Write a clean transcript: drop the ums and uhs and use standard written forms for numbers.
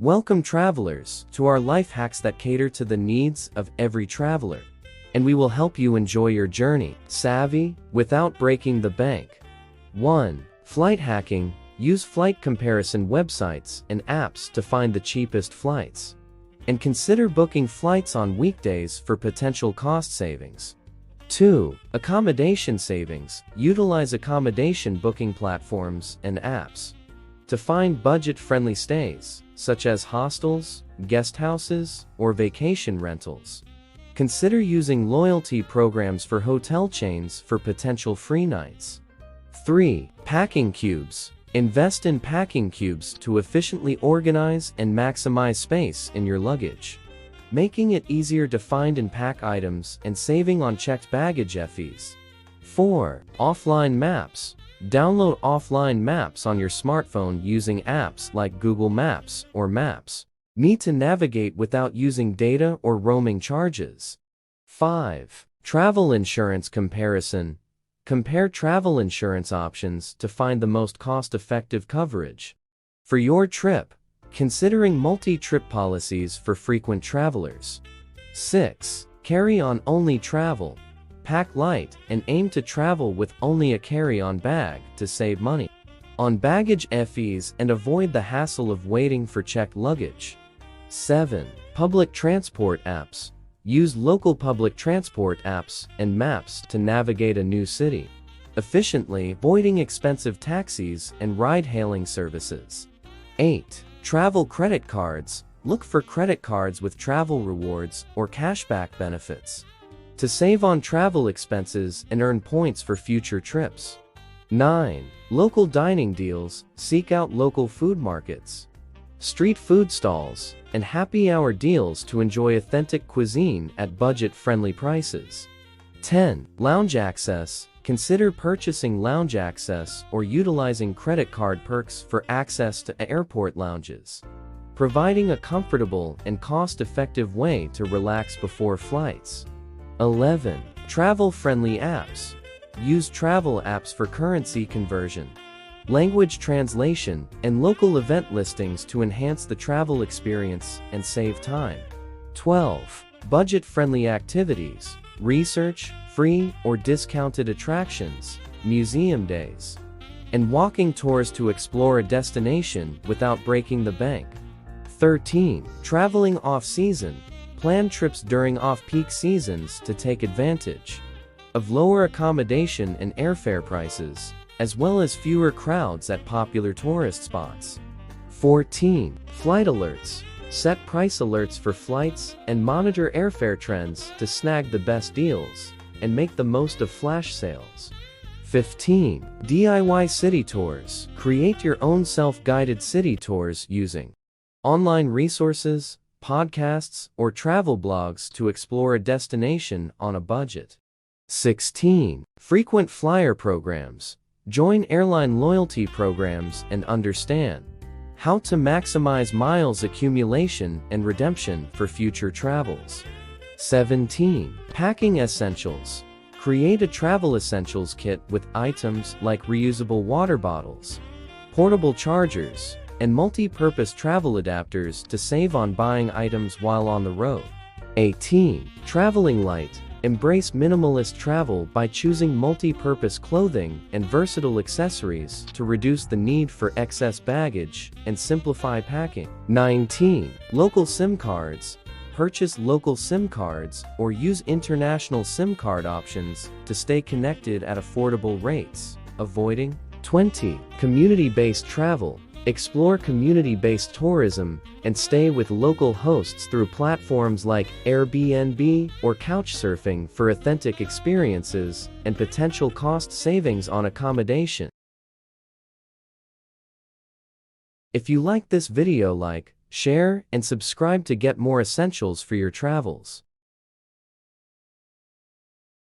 Welcome travelers to our life hacks that cater to the needs of every traveler. And we will help you enjoy your journey savvy without breaking the bank. 1. Flight hacking. Use flight comparison websites and apps to find the cheapest flights. And consider booking flights on weekdays for potential cost savings. 2. Accommodation savings. Utilize accommodation booking platforms and apps to find budget-friendly stays, such as hostels, guest houses, or vacation rentals. Consider using loyalty programs for hotel chains for potential free nights. 3. Packing cubes. Invest in packing cubes to efficiently organize and maximize space in your luggage, making it easier to find and pack items and saving on checked baggage fees. 4. Offline maps. Download offline maps on your smartphone using apps like Google Maps or Maps. Need to navigate without using data or roaming charges. 5. Travel insurance comparison. Compare travel insurance options to find the most cost-effective coverage for your trip, considering multi-trip policies for frequent travelers. 6. Carry-on only travel. Pack light and aim to travel with only a carry-on bag to save money on baggage fees and avoid the hassle of waiting for checked luggage. 7. Public transport apps. Use local public transport apps and maps to navigate a new city efficiently, avoiding expensive taxis and ride-hailing services. 8. Travel credit cards. Look for credit cards with travel rewards or cashback benefits to save on travel expenses and earn points for future trips. 9. Local dining deals. Seek out local food markets, street food stalls, and happy hour deals to enjoy authentic cuisine at budget-friendly prices. 10. Lounge access. Consider purchasing lounge access or utilizing credit card perks for access to airport lounges, providing a comfortable and cost-effective way to relax before flights. 11. Travel-friendly apps. Use travel apps for currency conversion, language translation, and local event listings to enhance the travel experience and save time. 12. Budget-friendly activities. Research free or discounted attractions, museum days, and walking tours to explore a destination without breaking the bank. 13. Traveling off-season. Plan trips during off-peak seasons to take advantage of lower accommodation and airfare prices, as well as fewer crowds at popular tourist spots. 14. Flight alerts. Set price alerts for flights and monitor airfare trends to snag the best deals and make the most of flash sales. 15. DIY city tours. Create your own self-guided city tours using online resources, podcasts, or travel blogs to explore a destination on a budget. 16. Frequent flyer programs. Join airline loyalty programs and understand how to maximize miles accumulation and redemption for future travels. 17. Packing essentials. Create a travel essentials kit with items like reusable water bottles, portable chargers, and multi-purpose travel adapters to save on buying items while on the road. 18. Traveling light. Embrace minimalist travel by choosing multi-purpose clothing and versatile accessories to reduce the need for excess baggage and simplify packing. 19. Local SIM cards. Purchase local SIM cards or use international SIM card options to stay connected at affordable rates, avoiding. 20. Community-based travel. Explore community-based tourism and stay with local hosts through platforms like Airbnb or Couchsurfing for authentic experiences and potential cost savings on accommodation. If you like this video, like, share, and subscribe to get more essentials for your travels.